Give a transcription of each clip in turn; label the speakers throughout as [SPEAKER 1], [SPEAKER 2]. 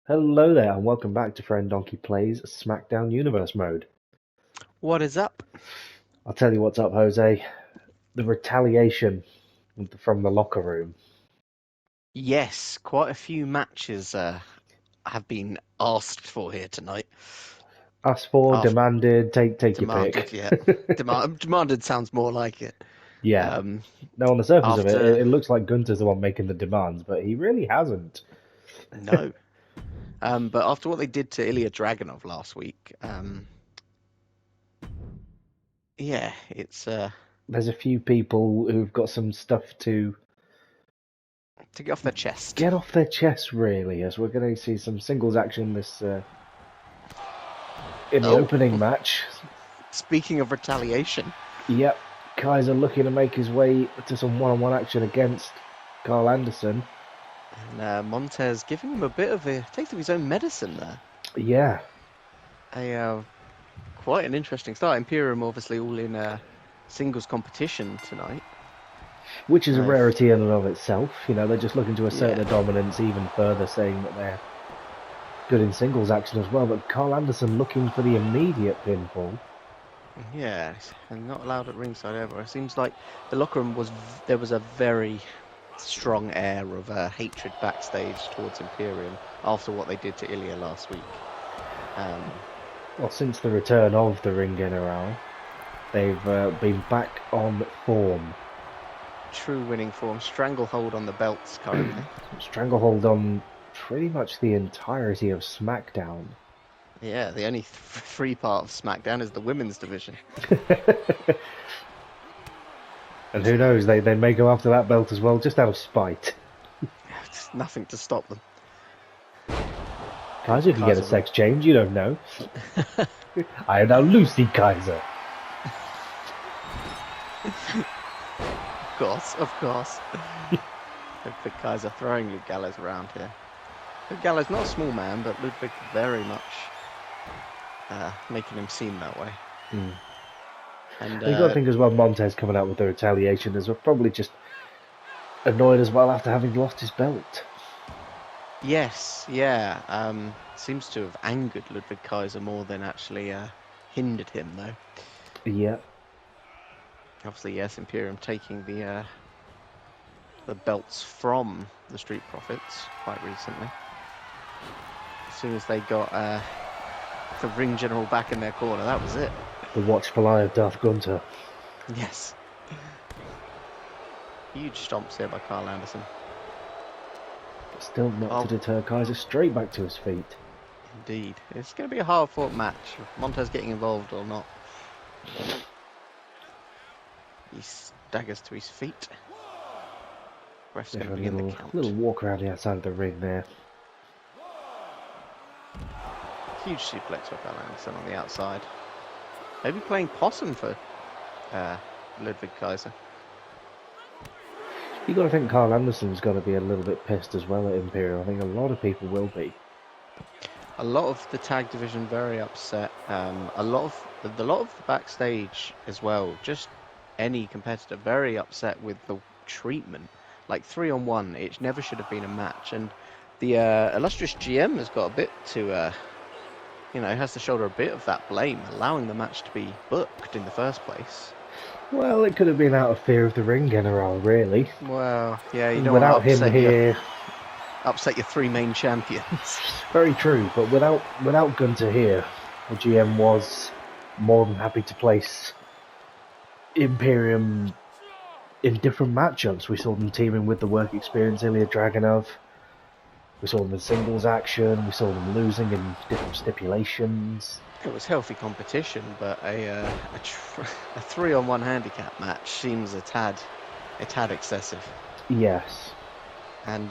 [SPEAKER 1] Hello there, and welcome back to Friend Donkey Plays Smackdown Universe Mode.
[SPEAKER 2] What is up?
[SPEAKER 1] I'll tell you what's up, Jose. The retaliation from the locker room.
[SPEAKER 2] Yes, quite a few matches have been asked for here tonight.
[SPEAKER 1] Asked for,
[SPEAKER 2] After
[SPEAKER 1] demanded, take your
[SPEAKER 2] demanded,
[SPEAKER 1] pick.
[SPEAKER 2] yeah. Demanded sounds more like it.
[SPEAKER 1] Yeah. Now, on the surface of it,
[SPEAKER 2] After
[SPEAKER 1] it looks like Gunter's the one making the demands, but he really hasn't.
[SPEAKER 2] no, but after what they did to Ilya Dragunov last week, yeah, it's
[SPEAKER 1] There's a few people who've got some stuff to
[SPEAKER 2] to get off their chest.
[SPEAKER 1] get off their chest, really, as we're going to see some singles action in the opening match.
[SPEAKER 2] Speaking of retaliation,
[SPEAKER 1] Yep, Kaiser looking to make his way to some one-on-one action against Carl Anderson.
[SPEAKER 2] and Montez giving him a bit of a taste of his own medicine there.
[SPEAKER 1] Yeah,
[SPEAKER 2] Quite an interesting start. Imperium obviously all in singles competition tonight.
[SPEAKER 1] which is a
[SPEAKER 2] Nice.
[SPEAKER 1] rarity in and of itself. You know, they're just looking to assert
[SPEAKER 2] Yeah.
[SPEAKER 1] their dominance even further, saying that they're good in singles action as well. But Carl Anderson looking for the immediate pinfall.
[SPEAKER 2] Yeah, and not allowed at ringside ever. It seems like the locker room there was a very strong air of hatred backstage towards Imperium after what they did to Ilya last week.
[SPEAKER 1] Well, since the return of the Ring General, they've been back on form.
[SPEAKER 2] True winning form, stranglehold on the belts currently.
[SPEAKER 1] Stranglehold on pretty much the entirety of SmackDown.
[SPEAKER 2] Yeah, the only free part of SmackDown is the women's division.
[SPEAKER 1] And who knows, they may go after that belt as well, just out of spite.
[SPEAKER 2] It's nothing to stop them.
[SPEAKER 1] Kaiser can get a sex change, you don't know. I am now Lucy Kaiser.
[SPEAKER 2] Of course. Ludwig Kaiser throwing Luke Gallows around here. Luke Gallows not a small man, but Ludwig very much making him seem that way. And
[SPEAKER 1] You've got to think as well, Montez coming out with the retaliation is probably just annoyed as well after having lost his belt.
[SPEAKER 2] yes, yeah, seems to have angered Ludwig Kaiser more than actually hindered him, though.
[SPEAKER 1] Yeah.
[SPEAKER 2] Obviously, yes, Imperium taking the belts from the Street Profits quite recently. As soon as they got the Ring General back in their corner, that was it.
[SPEAKER 1] The watchful eye of Darth Gunter.
[SPEAKER 2] Yes. Huge stomps here by Carl Anderson.
[SPEAKER 1] But still not to deter Kaiser, straight back to his feet.
[SPEAKER 2] Indeed. It's going to be a hard-fought match, Montez getting involved or not. He staggers to his feet. Ref's going to begin the count.
[SPEAKER 1] Little walk around the outside of the ring there.
[SPEAKER 2] Huge suplex for Carl Anderson on the outside. Maybe playing possum for Ludwig Kaiser.
[SPEAKER 1] You've got to think Carl Anderson's got to be a little bit pissed as well at Imperial. I think a lot of people will be.
[SPEAKER 2] A lot of the tag division very upset. A lot of the backstage as well. Just any competitor very upset with the treatment. Like 3-on-1, it never should have been a match. And the illustrious GM has got a bit to, has to shoulder a bit of that blame, allowing the match to be booked in the first place.
[SPEAKER 1] Well, it could have been out of fear of the Ring General, really.
[SPEAKER 2] Well, yeah, you don't
[SPEAKER 1] without
[SPEAKER 2] want to
[SPEAKER 1] him here.
[SPEAKER 2] Upset your three main champions.
[SPEAKER 1] Very true, but without Gunter here, the GM was more than happy to place Imperium in different matchups. We saw them teaming with the work experience Ilya Dragunov. We saw them in singles action. We saw them losing in different stipulations.
[SPEAKER 2] It was healthy competition, but a 3-on-1 handicap match seems a tad excessive.
[SPEAKER 1] Yes.
[SPEAKER 2] And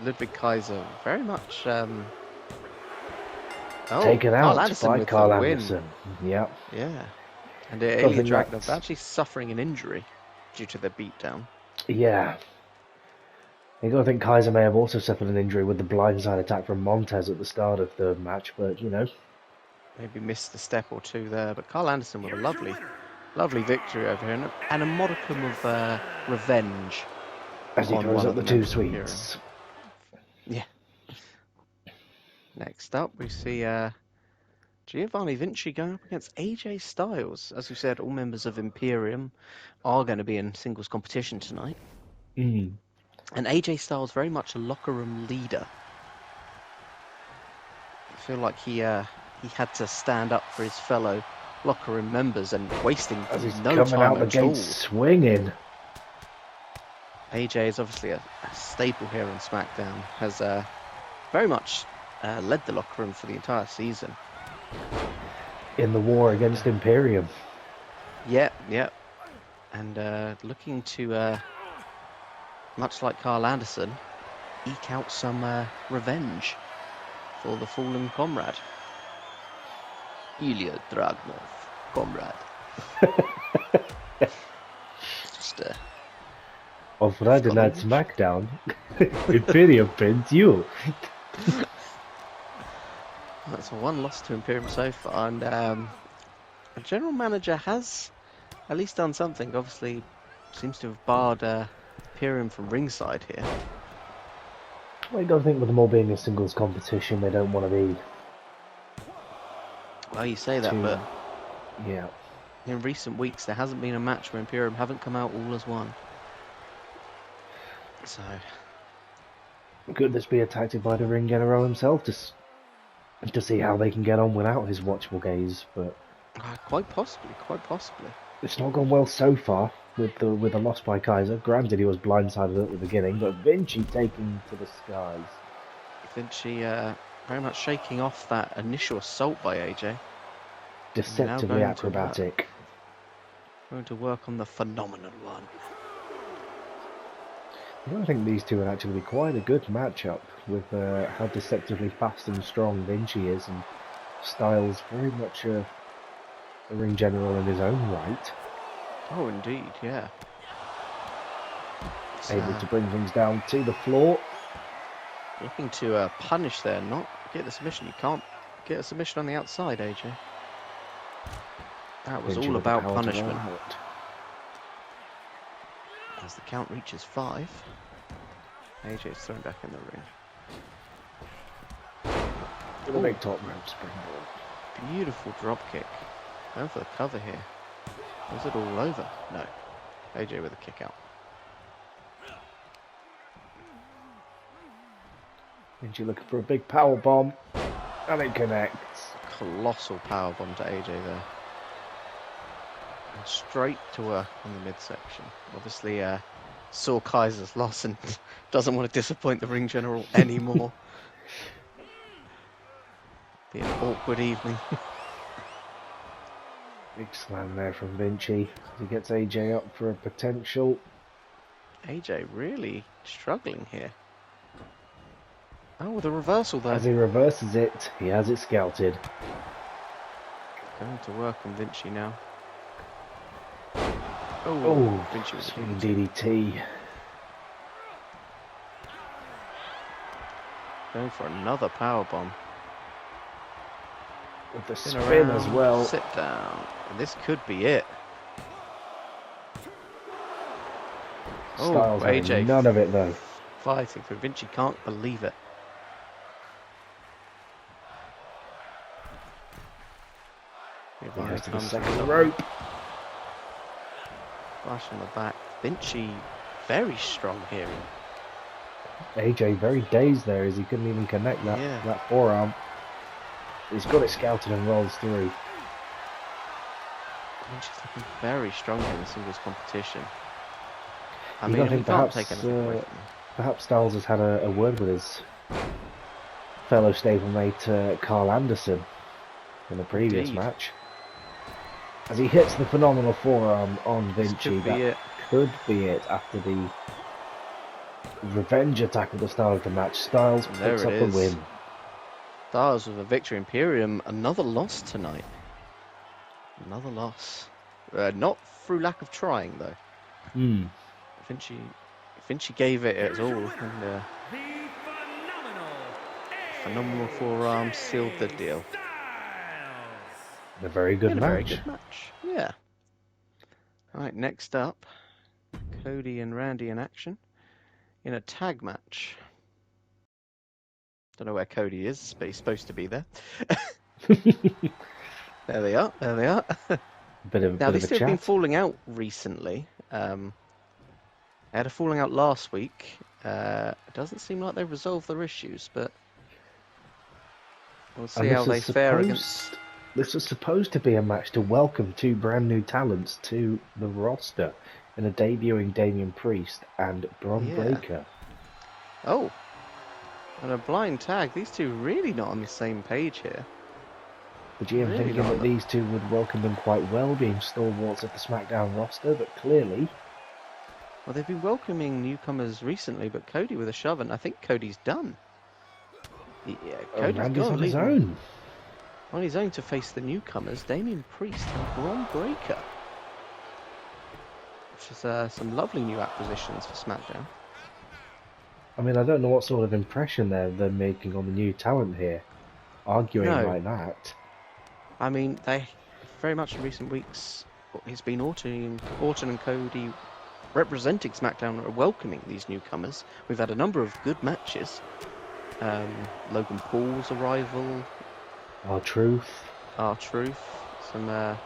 [SPEAKER 2] Ludwig Kaiser very much
[SPEAKER 1] taken out by Carl
[SPEAKER 2] win.
[SPEAKER 1] Anderson. Yeah.
[SPEAKER 2] Yeah. And Ilya Dragunov actually suffering an injury due to the beatdown.
[SPEAKER 1] Yeah. You got to think Kaiser may have also suffered an injury with the blindside attack from Montez at the start of the match, but
[SPEAKER 2] maybe missed a step or two there. But Carl Anderson with a lovely victory over here and a modicum of revenge.
[SPEAKER 1] As he throws up the two sweets.
[SPEAKER 2] Yeah. Next up, we see Giovanni Vinci going up against AJ Styles. As we said, all members of Imperium are going to be in singles competition tonight.
[SPEAKER 1] Mm.
[SPEAKER 2] And AJ Styles very much a locker room leader. I feel like he had to stand up for his fellow locker room members and wasting
[SPEAKER 1] As he's
[SPEAKER 2] no
[SPEAKER 1] coming
[SPEAKER 2] time
[SPEAKER 1] out the
[SPEAKER 2] at
[SPEAKER 1] gate
[SPEAKER 2] all.
[SPEAKER 1] swinging.
[SPEAKER 2] AJ is obviously a staple here on Smackdown. Has very much led the locker room for the entire season.
[SPEAKER 1] In the war against Imperium.
[SPEAKER 2] Yep. And looking to, much like Carl Anderson, eke out some revenge for the fallen comrade. Ilya Dragunov, comrade. Just
[SPEAKER 1] On Friday Night SmackDown, Imperium pins you.
[SPEAKER 2] That's one loss to Imperium so far, and the general manager has at least done something. Obviously, seems to have barred Imperium from ringside here.
[SPEAKER 1] Well, you got to think with them all being a singles competition, they don't want to be.
[SPEAKER 2] Well, you say that, but
[SPEAKER 1] yeah,
[SPEAKER 2] in recent weeks there hasn't been a match where Imperium haven't come out all as one. So
[SPEAKER 1] could this be a tactic by the ring general himself to see how they can get on without his watchful gaze? But
[SPEAKER 2] quite possibly.
[SPEAKER 1] it's not gone well so far with the loss by Kaiser. Granted, he was blindsided at the beginning, but Vinci taking to the skies.
[SPEAKER 2] Vinci very much shaking off that initial assault by AJ.
[SPEAKER 1] Deceptively acrobatic.
[SPEAKER 2] Going to work on the phenomenal one.
[SPEAKER 1] I think these two would actually be quite a good matchup with how deceptively fast and strong Vinci is, and Styles very much a ring general in his own right.
[SPEAKER 2] Oh, indeed, yeah.
[SPEAKER 1] Able to bring things down to the floor.
[SPEAKER 2] Looking to punish there, not get the submission. You can't get a submission on the outside, AJ. That was
[SPEAKER 1] Vinci
[SPEAKER 2] all about
[SPEAKER 1] with the
[SPEAKER 2] punishment.
[SPEAKER 1] out.
[SPEAKER 2] As the count reaches 5, AJ's thrown back in the ring.
[SPEAKER 1] With a big top rope springboard.
[SPEAKER 2] Beautiful drop kick. Going for the cover here. Is it all over? No. AJ with a kick out.
[SPEAKER 1] Vinci looking for a big power bomb, and it connects.
[SPEAKER 2] Colossal power bomb to AJ there. And straight to work on the midsection. Obviously, saw Kaiser's loss and doesn't want to disappoint the ring general anymore. Be an awkward evening.
[SPEAKER 1] Big slam there from Vinci as he gets AJ up for a potential.
[SPEAKER 2] AJ really struggling here. Oh, with a reversal there.
[SPEAKER 1] As he reverses it, he has it scouted.
[SPEAKER 2] Going to work on Vinci now.
[SPEAKER 1] Oh,
[SPEAKER 2] Vinci with
[SPEAKER 1] swinging DDT.
[SPEAKER 2] Going for another power bomb.
[SPEAKER 1] With the spin as well.
[SPEAKER 2] Sit down. And this could be it.
[SPEAKER 1] Styles
[SPEAKER 2] AJ
[SPEAKER 1] none of it though.
[SPEAKER 2] Fighting for Vinci, can't believe it.
[SPEAKER 1] He goes to the second rope.
[SPEAKER 2] Flash on the back. Vinci very strong here.
[SPEAKER 1] AJ very dazed there as he couldn't even connect that forearm. He's got it scouted and rolls through.
[SPEAKER 2] Vinci's looking very strong in the singles competition. I mean, we can't take anything away from him.
[SPEAKER 1] Perhaps Styles has had a word with his fellow stablemate Carl Anderson in the previous match. As he hits the phenomenal forearm on Vinci, that could be it after the revenge attack at the start of the match. Styles picks up the win.
[SPEAKER 2] Styles with a victory. Imperium, another loss tonight. Another loss. Not through lack of trying, though. Vinci gave it its all, and phenomenal forearm sealed the deal.
[SPEAKER 1] A very good match.
[SPEAKER 2] Very good match. Yeah. All right, next up, Cody and Randy in action in a tag match. Don't know where Cody is, but he's supposed to be there. There they are. There they are. Now, these
[SPEAKER 1] bit
[SPEAKER 2] two
[SPEAKER 1] of
[SPEAKER 2] have been
[SPEAKER 1] chat.
[SPEAKER 2] falling out recently. They had a falling out last week. It doesn't seem like they've resolved their issues, but we'll see
[SPEAKER 1] And
[SPEAKER 2] how they fare against.
[SPEAKER 1] this was supposed to be a match to welcome two brand new talents to the roster in a debuting Damian Priest and Bron
[SPEAKER 2] Yeah.
[SPEAKER 1] Breakker.
[SPEAKER 2] Oh, and a blind tag. These two really not on the same page here.
[SPEAKER 1] The GM
[SPEAKER 2] Really
[SPEAKER 1] thinking
[SPEAKER 2] not.
[SPEAKER 1] that these two would welcome them quite well, being stalwarts of the SmackDown roster, but clearly...
[SPEAKER 2] Well, they've been welcoming newcomers recently, but Cody with a shove, and I think Cody's done. Yeah, Cody's
[SPEAKER 1] Randy's
[SPEAKER 2] gone,
[SPEAKER 1] on his
[SPEAKER 2] leaving
[SPEAKER 1] own.
[SPEAKER 2] on his own to face the newcomers, Damian Priest and Bron Breakker. Which is some lovely new acquisitions for SmackDown.
[SPEAKER 1] I mean, I don't know what sort of impression they're making on the new talent here, arguing
[SPEAKER 2] No.
[SPEAKER 1] like that.
[SPEAKER 2] I mean, they very much in recent weeks, it's been Orton and Cody representing SmackDown are welcoming these newcomers. We've had a number of good matches. Logan Paul's arrival,
[SPEAKER 1] R-Truth.
[SPEAKER 2] R-Truth, some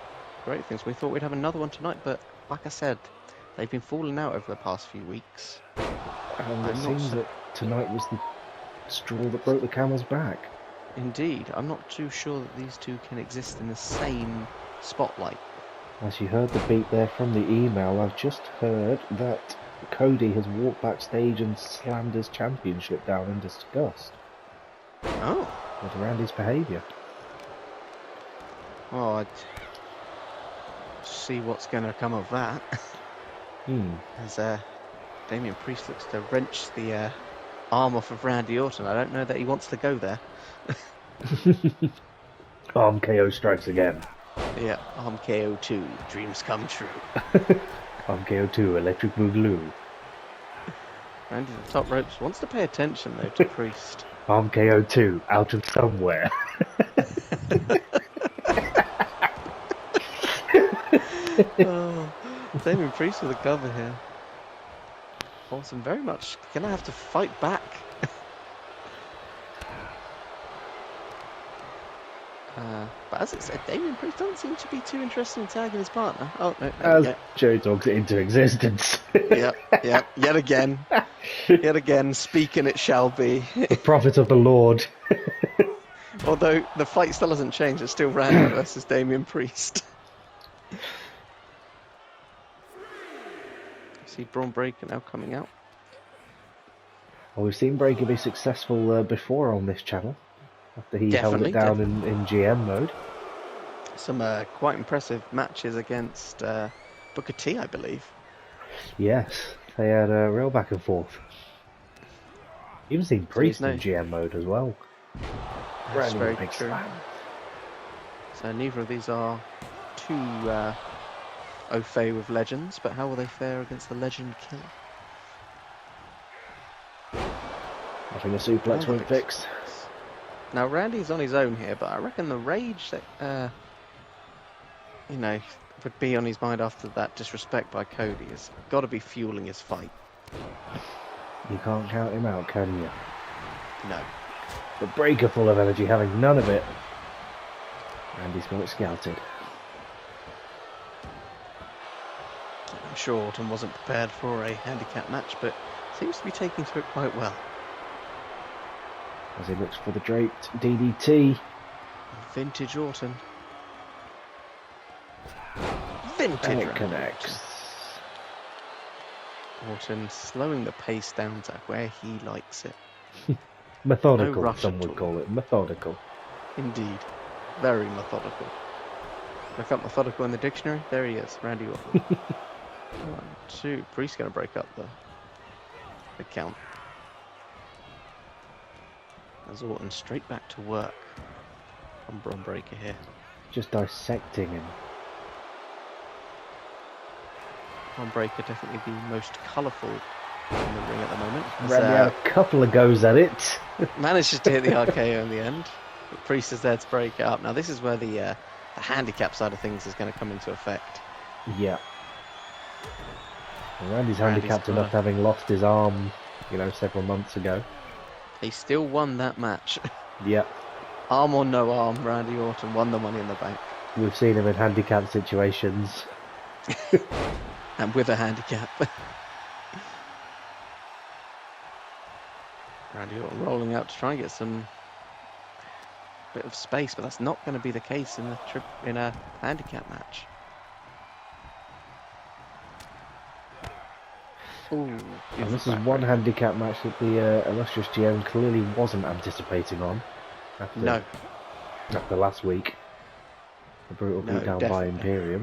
[SPEAKER 2] great things. We thought we'd have another one tonight, but like I said, they've been falling out over the past few weeks.
[SPEAKER 1] And it seems that tonight was the straw that broke the camel's back.
[SPEAKER 2] Indeed, I'm not too sure that these two can exist in the same spotlight.
[SPEAKER 1] As you heard the beat there from the email, I've just heard that Cody has walked backstage and slammed his championship down in disgust
[SPEAKER 2] Oh,
[SPEAKER 1] with Randy's behaviour.
[SPEAKER 2] well, I'd see what's going to come of that. As Damian Priest looks to wrench the arm off of Randy Orton. I don't know that he wants to go there.
[SPEAKER 1] Arm KO strikes again.
[SPEAKER 2] Yeah, arm KO 2, dreams come true.
[SPEAKER 1] Arm KO 2, electric boogaloo.
[SPEAKER 2] Randy the top ropes wants to pay attention though to Priest.
[SPEAKER 1] Arm KO 2, out of somewhere.
[SPEAKER 2] Oh, Damian Priest with a cover here. Awesome, very much gonna have to fight back. But as it said, Damian Priest doesn't seem to be too interested in tagging his partner. Oh, no,
[SPEAKER 1] As Joe talks it into existence.
[SPEAKER 2] Yep, yet again, speaking it shall be.
[SPEAKER 1] The prophet of the Lord.
[SPEAKER 2] Although the fight still hasn't changed, it's still Randy versus Damian Priest. See Bron Breakker now coming out.
[SPEAKER 1] Well, we've seen Breakker be successful before on this channel, after he held it
[SPEAKER 2] Definitely,
[SPEAKER 1] down in GM mode.
[SPEAKER 2] Some quite impressive matches against Booker T, I believe.
[SPEAKER 1] Yes, they had a real back and forth. Even seen Priest
[SPEAKER 2] no-
[SPEAKER 1] in GM mode as well.
[SPEAKER 2] That's
[SPEAKER 1] Randy
[SPEAKER 2] very
[SPEAKER 1] with a big
[SPEAKER 2] true.
[SPEAKER 1] slam.
[SPEAKER 2] So neither of these are too au fait with legends, but how will they fare against the legend killer?
[SPEAKER 1] I think a suplex won't fix.
[SPEAKER 2] Now Randy's on his own here, but I reckon the rage that would be on his mind after that disrespect by Cody has got to be fueling his fight.
[SPEAKER 1] You can't count him out, can you?
[SPEAKER 2] No.
[SPEAKER 1] But Breakker full of energy, having none of it. Randy's got it scouted.
[SPEAKER 2] I'm sure Orton wasn't prepared for a handicap match, but seems to be taking to it quite well.
[SPEAKER 1] As he looks for the draped DDT.
[SPEAKER 2] Vintage Orton. Vintage
[SPEAKER 1] And it
[SPEAKER 2] Randy
[SPEAKER 1] connects.
[SPEAKER 2] Orton slowing the pace down to where he likes it.
[SPEAKER 1] Methodical,
[SPEAKER 2] No rush
[SPEAKER 1] some
[SPEAKER 2] at
[SPEAKER 1] would
[SPEAKER 2] all.
[SPEAKER 1] call it. Methodical.
[SPEAKER 2] Indeed. Very methodical. Look up methodical in the dictionary. There he is, Randy Orton. 1, 2. Priest going to break up the count. As Orton straight back to work on Bron Breakker here.
[SPEAKER 1] Just dissecting him.
[SPEAKER 2] Bron Breakker definitely the most colourful in the ring at the moment. As,
[SPEAKER 1] Randy had a couple of goes at it.
[SPEAKER 2] manages to hit the RKO in the end. But Priest is there to break it up. Now this is where the handicap side of things is going to come into effect.
[SPEAKER 1] Yeah. And Randy's handicapped enough having lost his arm, several months ago.
[SPEAKER 2] He still won that match.
[SPEAKER 1] Yep.
[SPEAKER 2] Arm or no arm, Randy Orton won the Money in the Bank.
[SPEAKER 1] We've seen him in handicap situations.
[SPEAKER 2] And with a handicap. Randy Orton rolling out to try and get some bit of space, but that's not going to be the case in a handicap match. Ooh,
[SPEAKER 1] and this is one handicap match that the illustrious GM clearly wasn't anticipating on. After last week. The brutal beatdown by Imperium.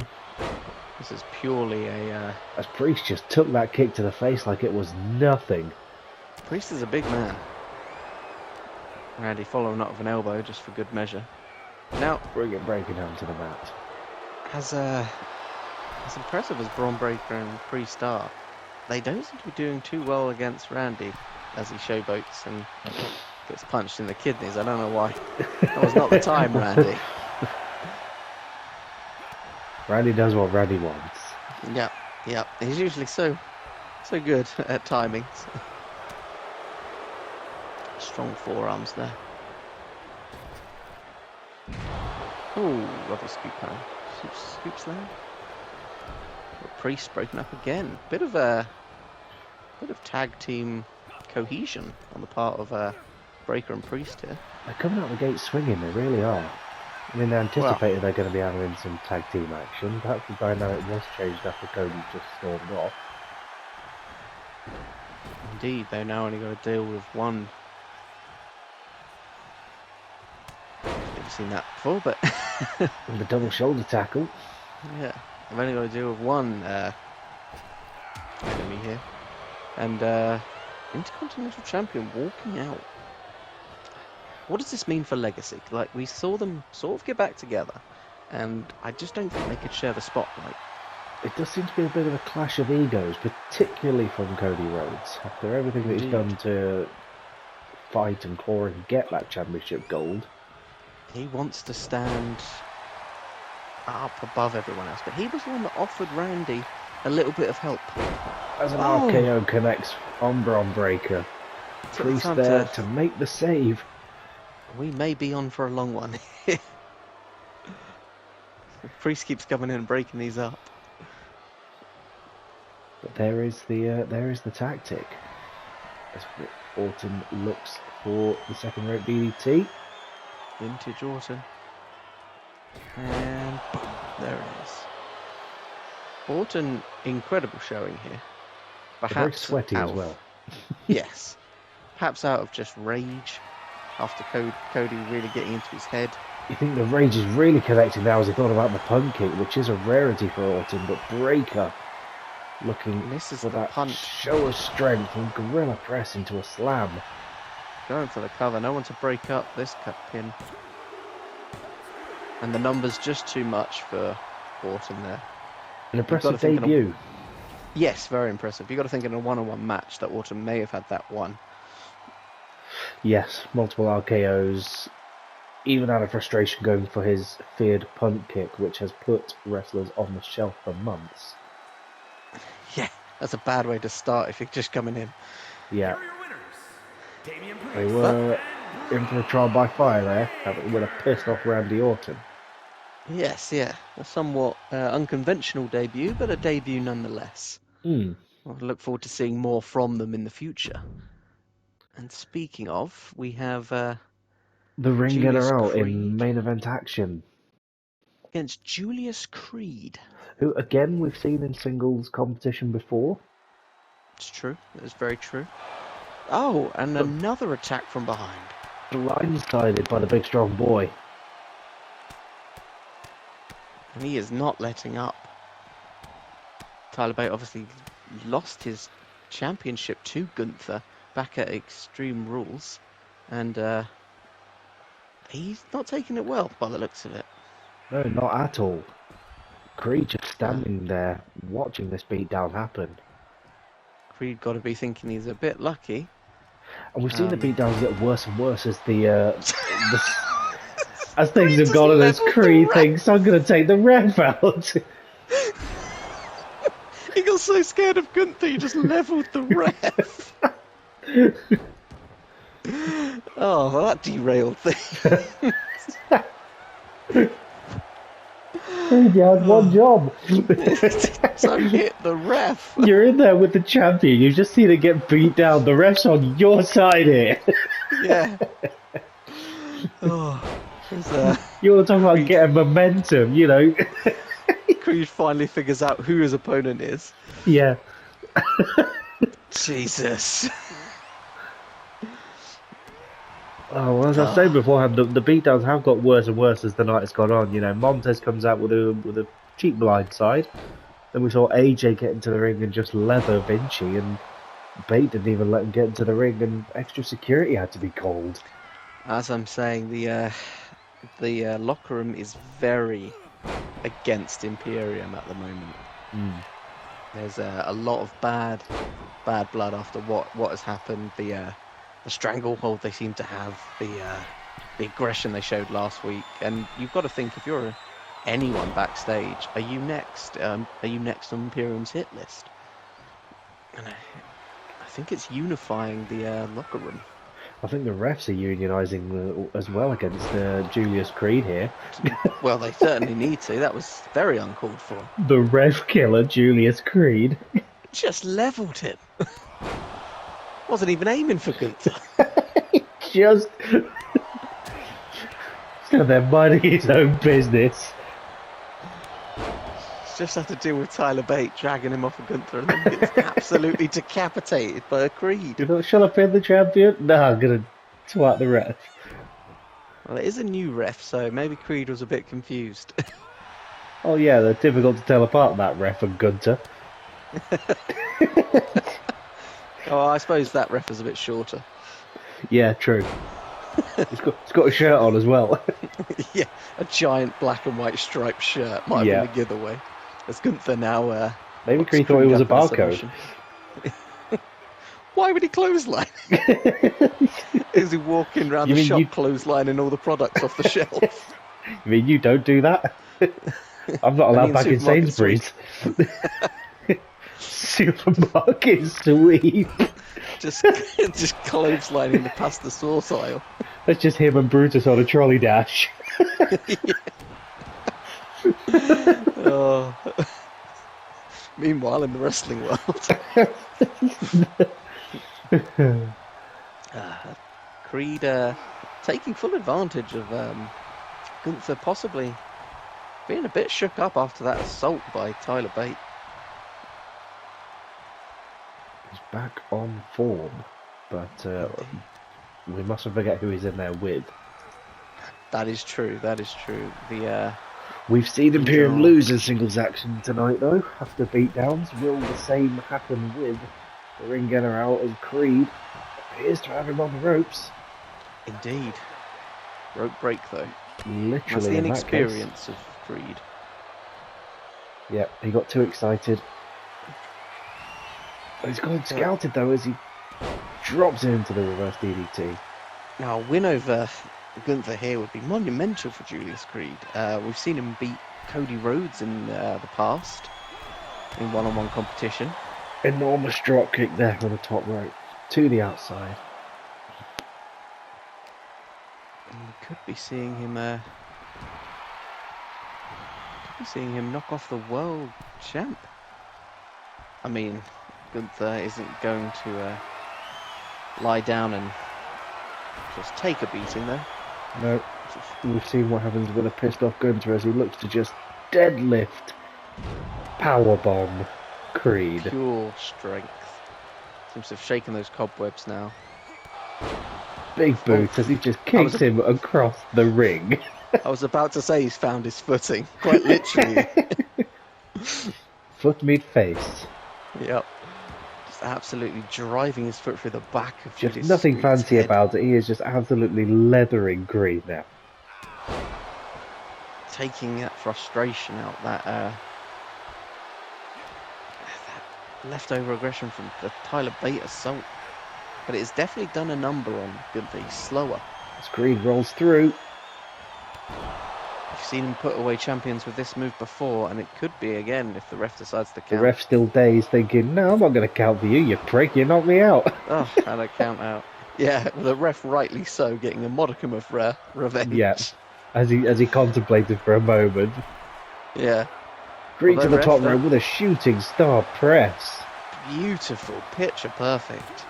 [SPEAKER 2] This is purely a...
[SPEAKER 1] As Priest just took that kick to the face like it was nothing.
[SPEAKER 2] Priest is a big man. Randy following up with an elbow just for good measure. Now,
[SPEAKER 1] Breaking down to the mat.
[SPEAKER 2] As impressive as Braun Breaker and Priest are, they don't seem to be doing too well against Randy as he showboats and gets punched in the kidneys. I don't know why. That was not the time, Randy.
[SPEAKER 1] Randy does what Randy wants.
[SPEAKER 2] Yeah. He's usually so good at timings. Strong forearms there. Oh, rubber scoop pound. Scoop slam. Priest breaking up again. Bit of tag team cohesion on the part of Breaker and Priest here.
[SPEAKER 1] They're coming out the gate swinging, they really are. I mean, they anticipated they're going to be having some tag team action. Perhaps the dynamic was changed after Cody just stormed off.
[SPEAKER 2] Indeed, they've now only got to deal with one. Never seen that before, but
[SPEAKER 1] And the double shoulder tackle.
[SPEAKER 2] Yeah, they've only got to deal with one enemy here, and Intercontinental Champion walking out. What does this mean for Legacy? Like, we saw them sort of get back together, and I just don't think they could share the spotlight.
[SPEAKER 1] It does seem to be a bit of a clash of egos, particularly from Cody Rhodes. After everything that he's done to fight and claw and get that championship gold.
[SPEAKER 2] He wants to stand up above everyone else, but he was the one that offered Randy a little bit of help.
[SPEAKER 1] As an RKO connects on Braun Breaker. Priest there to make the save.
[SPEAKER 2] We may be on for a long one. Priest keeps coming in and breaking these up.
[SPEAKER 1] But there is the tactic. As Orton looks for the second rope DDT.
[SPEAKER 2] Vintage Orton. And boom, there it is. Orton, incredible showing here. Perhaps
[SPEAKER 1] very sweaty as well.
[SPEAKER 2] Yes. Perhaps out of just rage after Cody really getting into his head.
[SPEAKER 1] You think the rage is really connecting now as he thought about the punt kick, which is a rarity for Orton, but Breaker looking for that punch. Show of strength and gorilla press into a slam.
[SPEAKER 2] Going for the cover, no one to break up this cut pin. And the number's just too much for Orton there.
[SPEAKER 1] An impressive debut.
[SPEAKER 2] Yes, very impressive. You've got to think in a one-on-one match that Orton may have had that one.
[SPEAKER 1] Yes, multiple RKOs. Even out of frustration going for his feared punt kick, which has put wrestlers on the shelf for months.
[SPEAKER 2] Yeah, that's a bad way to start if you're just coming in.
[SPEAKER 1] Yeah. They were in for a trial by fire there, with a pissed off Randy Orton.
[SPEAKER 2] Yes, yeah. A somewhat unconventional debut, but a debut nonetheless. I look forward to seeing more from them in the future. And speaking of, we have
[SPEAKER 1] the ring
[SPEAKER 2] Julius
[SPEAKER 1] getter out
[SPEAKER 2] Creed
[SPEAKER 1] in main event action.
[SPEAKER 2] Against Julius Creed.
[SPEAKER 1] Who, again, we've seen in singles competition before.
[SPEAKER 2] It's true. It's very true. Oh, and another attack from behind.
[SPEAKER 1] Blindsided by the big strong boy.
[SPEAKER 2] And he is not letting up. Tyler Bate obviously lost his championship to Gunther back at Extreme Rules. And he's not taking it well by the looks of it.
[SPEAKER 1] No, not at all. Creed just standing there watching this beatdown happen.
[SPEAKER 2] Creed got to be thinking he's a bit lucky.
[SPEAKER 1] And we've seen the beatdowns get worse and worse as as things have gone, and as Creed thinks, I'm going to take the ref out.
[SPEAKER 2] He got so scared of Gunther, he just levelled the ref. Oh, well, that derailed thing.
[SPEAKER 1] You had one job.
[SPEAKER 2] Don't hit the ref.
[SPEAKER 1] You're in there with the champion. You've just seen it get beat down. The ref's on your side here.
[SPEAKER 2] Yeah. Oh,
[SPEAKER 1] You want to talk about getting momentum, you know?
[SPEAKER 2] Creed finally figures out who his opponent is.
[SPEAKER 1] Yeah.
[SPEAKER 2] Jesus.
[SPEAKER 1] Oh, well, as I said beforehand, the beatdowns have got worse and worse as the night has gone on. You know, Montez comes out with a cheap blind side. Then we saw AJ get into the ring and just leather Vinci, and Bate didn't even let him get into the ring, and extra security had to be called.
[SPEAKER 2] As I'm saying, the locker room is very against Imperium at the moment. There's a lot of bad blood after what has happened. The stranglehold they seem to have, the aggression they showed last week, and you've got to think, if you're anyone backstage, are you next? Are you next on Imperium's hit list? And I think it's unifying the locker room.
[SPEAKER 1] I think the refs are unionising as well against Julius Creed here.
[SPEAKER 2] Well, they certainly need to. That was very uncalled for.
[SPEAKER 1] The ref killer, Julius Creed.
[SPEAKER 2] Just levelled him. Wasn't even aiming for Gunther.
[SPEAKER 1] Just they're minding his own business.
[SPEAKER 2] Just had to deal with Tyler Bate dragging him off of Gunther and then gets absolutely decapitated by a Creed.
[SPEAKER 1] Shall I pin the champion? No, I'm gonna twat the ref.
[SPEAKER 2] Well, it is a new ref, so maybe Creed was a bit confused.
[SPEAKER 1] Oh yeah, they're difficult to tell apart, that ref and Gunther.
[SPEAKER 2] Oh, I suppose that ref is a bit shorter.
[SPEAKER 1] Yeah, true. It's got a shirt on as well.
[SPEAKER 2] Yeah, a giant black and white striped shirt might have been the giveaway. As Gunther now...
[SPEAKER 1] Maybe Creed thought he was a barcode.
[SPEAKER 2] Why would he clothesline? Is he walking around the shop clotheslining all the products off the shelf?
[SPEAKER 1] You mean you don't do that? I'm not allowed back in Sainsbury's. Supermarket sweep.
[SPEAKER 2] Just clotheslining the pasta sauce aisle.
[SPEAKER 1] That's just him and Brutus on a trolley dash.
[SPEAKER 2] Oh. Meanwhile, in the wrestling world, Creed taking full advantage of Gunther possibly being a bit shook up after that assault by Tyler Bate.
[SPEAKER 1] He's back on form, but we mustn't forget who he's in there with.
[SPEAKER 2] That is true. That is true.
[SPEAKER 1] We've seen Imperium lose in singles action tonight, though. After beatdowns, will the same happen with the ring general as Creed appears to have him on the ropes?
[SPEAKER 2] Indeed. Rope break, though.
[SPEAKER 1] Literally,
[SPEAKER 2] that's the
[SPEAKER 1] in
[SPEAKER 2] inexperience of Creed.
[SPEAKER 1] Yep, he got too excited. He's gone scouted, though, as he drops into the reverse DDT.
[SPEAKER 2] Now, a win over Gunther here would be monumental for Julius Creed. We've seen him beat Cody Rhodes in the past in one-on-one competition.
[SPEAKER 1] Enormous drop kick there on the top rope to the outside.
[SPEAKER 2] And we could be seeing him knock off the world champ. I mean, Gunther isn't going to lie down and just take a beating, though.
[SPEAKER 1] No, we've seen what happens with a pissed off Gunther as he looks to just deadlift, powerbomb Creed.
[SPEAKER 2] Pure strength. Seems to have shaken those cobwebs now.
[SPEAKER 1] Big boot as he just kicks him across the ring.
[SPEAKER 2] I was about to say he's found his footing, quite literally.
[SPEAKER 1] Foot meet face.
[SPEAKER 2] Yep. Just absolutely driving his foot through the back of
[SPEAKER 1] Just
[SPEAKER 2] Julius
[SPEAKER 1] nothing
[SPEAKER 2] Creed's
[SPEAKER 1] fancy
[SPEAKER 2] head.
[SPEAKER 1] about it. He is just absolutely leathering Creed now.
[SPEAKER 2] Taking that frustration out, that leftover aggression from the Tyler Bate assault. But it has definitely done a number on Gunther. He's slower.
[SPEAKER 1] As Creed rolls through.
[SPEAKER 2] You've seen him put away champions with this move before, and it could be again if the ref decides to count.
[SPEAKER 1] The ref's still dazed, thinking, no, I'm not going to count for you, you prick, you knocked me out.
[SPEAKER 2] Oh, and a count out. Yeah, the ref rightly so, getting a modicum of revenge.
[SPEAKER 1] Yeah, as he contemplated for a moment.
[SPEAKER 2] Yeah.
[SPEAKER 1] Reach to
[SPEAKER 2] Although
[SPEAKER 1] the
[SPEAKER 2] ref,
[SPEAKER 1] top rope with a shooting star press.
[SPEAKER 2] beautiful, picture perfect.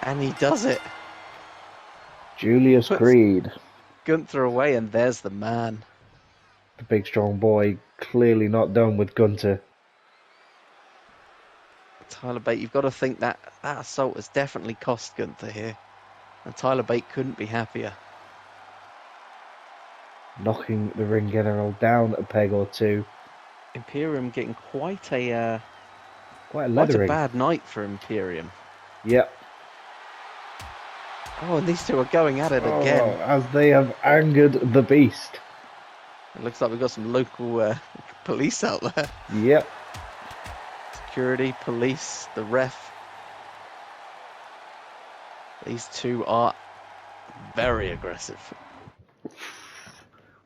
[SPEAKER 2] And he does it.
[SPEAKER 1] Julius
[SPEAKER 2] Puts
[SPEAKER 1] Creed,
[SPEAKER 2] Gunther away, and there's the man.
[SPEAKER 1] the big strong boy, clearly not done with Gunter.
[SPEAKER 2] Tyler Bate, you've got to think that assault has definitely cost Gunther here. And Tyler Bate couldn't be happier.
[SPEAKER 1] Knocking the ring general down a peg or two.
[SPEAKER 2] Imperium getting quite a
[SPEAKER 1] leathering.
[SPEAKER 2] bad night for Imperium.
[SPEAKER 1] Yep.
[SPEAKER 2] Oh, and these two are going at it again.
[SPEAKER 1] As they have angered the beast.
[SPEAKER 2] It looks like we've got some local police out there.
[SPEAKER 1] Yep.
[SPEAKER 2] Security, police, the ref. These two are very aggressive.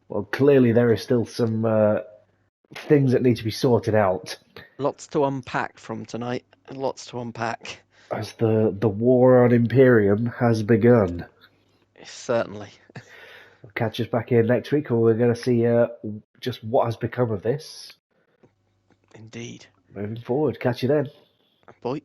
[SPEAKER 1] Well, clearly there is still some things that need to be sorted out.
[SPEAKER 2] Lots to unpack from tonight. Lots to unpack.
[SPEAKER 1] As the war on Imperium has begun.
[SPEAKER 2] Certainly.
[SPEAKER 1] Catch us back here next week, or we're going to see just what has become of this.
[SPEAKER 2] Indeed.
[SPEAKER 1] Moving forward. Catch you then.
[SPEAKER 2] Boy.